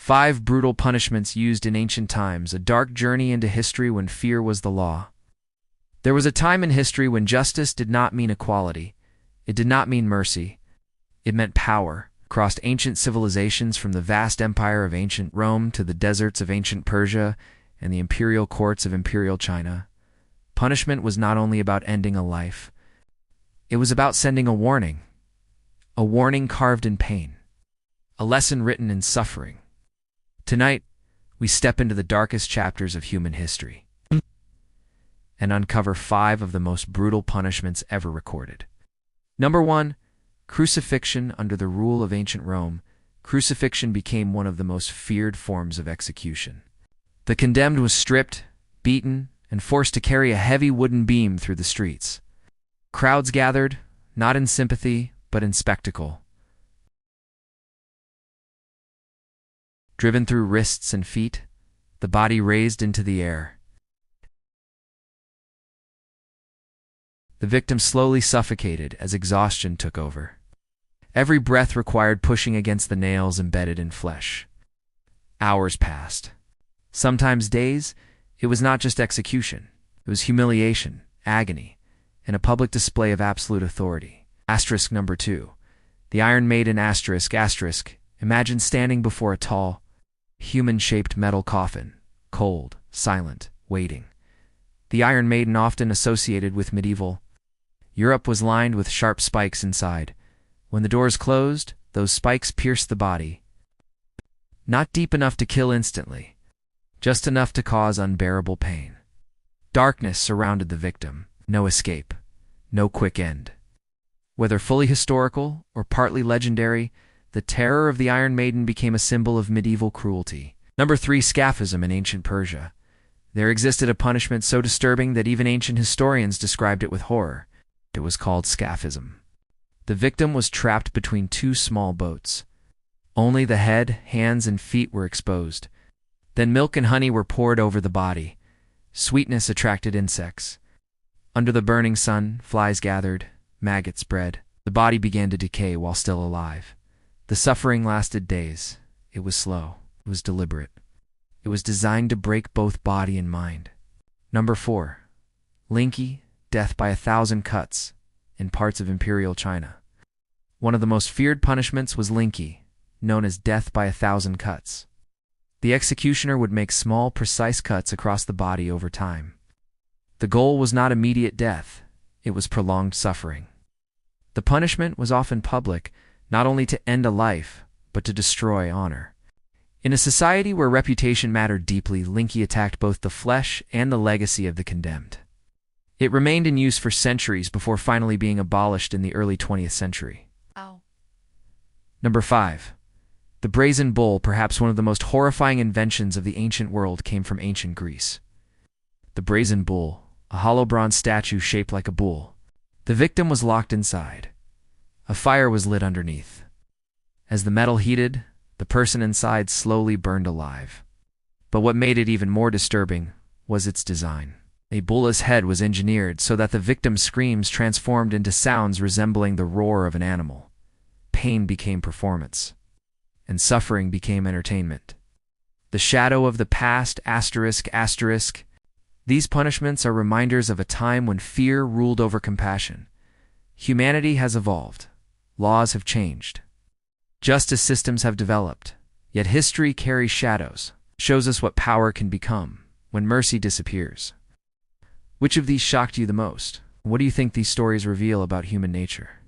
5 brutal punishments used in ancient times, a dark journey into history when fear was the law. There was a time in history when justice did not mean equality. It did not mean mercy. It meant power. Across ancient civilizations, from the vast empire of ancient Rome to the deserts of ancient Persia and the imperial courts of imperial China, punishment was not only about ending a life. It was about sending a warning carved in pain, a lesson written in suffering. Tonight, we step into the darkest chapters of human history and uncover 5 of the most brutal punishments ever recorded. Number 1. Crucifixion. Under the rule of ancient Rome, crucifixion became one of the most feared forms of execution. The condemned was stripped, beaten, and forced to carry a heavy wooden beam through the streets. Crowds gathered, not in sympathy, but in spectacle. Driven through wrists and feet, the body raised into the air. The victim slowly suffocated as exhaustion took over. Every breath required pushing against the nails embedded in flesh. Hours passed. Sometimes days. It was not just execution. It was humiliation, agony, and a public display of absolute authority. Asterisk number 2. The Iron Maiden. Asterisk. Imagine standing before a tall, human-shaped metal coffin, cold, silent, waiting. The Iron Maiden, often associated with medieval Europe, was lined with sharp spikes inside. When the doors closed, those spikes pierced the body. Not deep enough to kill instantly, just enough to cause unbearable pain. Darkness surrounded the victim. No escape. No quick end. Whether fully historical or partly legendary, the terror of the Iron Maiden became a symbol of medieval cruelty. Number 3. Scaphism. In ancient Persia, there existed a punishment so disturbing that even ancient historians described it with horror. It was called scaphism. The victim was trapped between 2 small boats. Only the head, hands, and feet were exposed. Then milk and honey were poured over the body. Sweetness attracted insects. Under the burning sun, flies gathered, maggots bred. The body began to decay while still alive. The suffering lasted days. It was slow. It was deliberate. It was designed to break both body and mind. Number 4. Linki. Death by 1,000 cuts. In parts of imperial China, one of the most feared punishments was linki, known as death by 1,000 cuts. The executioner would make small, precise cuts across the body over time. The goal was not immediate death. It was prolonged suffering. The punishment was often public, not only to end a life, but to destroy honor. In a society where reputation mattered deeply, linki attacked both the flesh and the legacy of the condemned. It remained in use for centuries before finally being abolished in the early 20th century. Oh. Number 5. The brazen bull. Perhaps one of the most horrifying inventions of the ancient world, came from ancient Greece. The brazen bull, a hollow bronze statue shaped like a bull. The victim was locked inside. A fire was lit underneath. As the metal heated, the person inside slowly burned alive. But what made it even more disturbing was its design. A bull's head was engineered so that the victim's screams transformed into sounds resembling the roar of an animal. Pain became performance, and suffering became entertainment. The shadow of the past. These punishments are reminders of a time when fear ruled over compassion. Humanity has evolved. Laws have changed. Justice systems have developed. Yet history carries shadows, shows us what power can become when mercy disappears. Which of these shocked you the most? What do you think these stories reveal about human nature?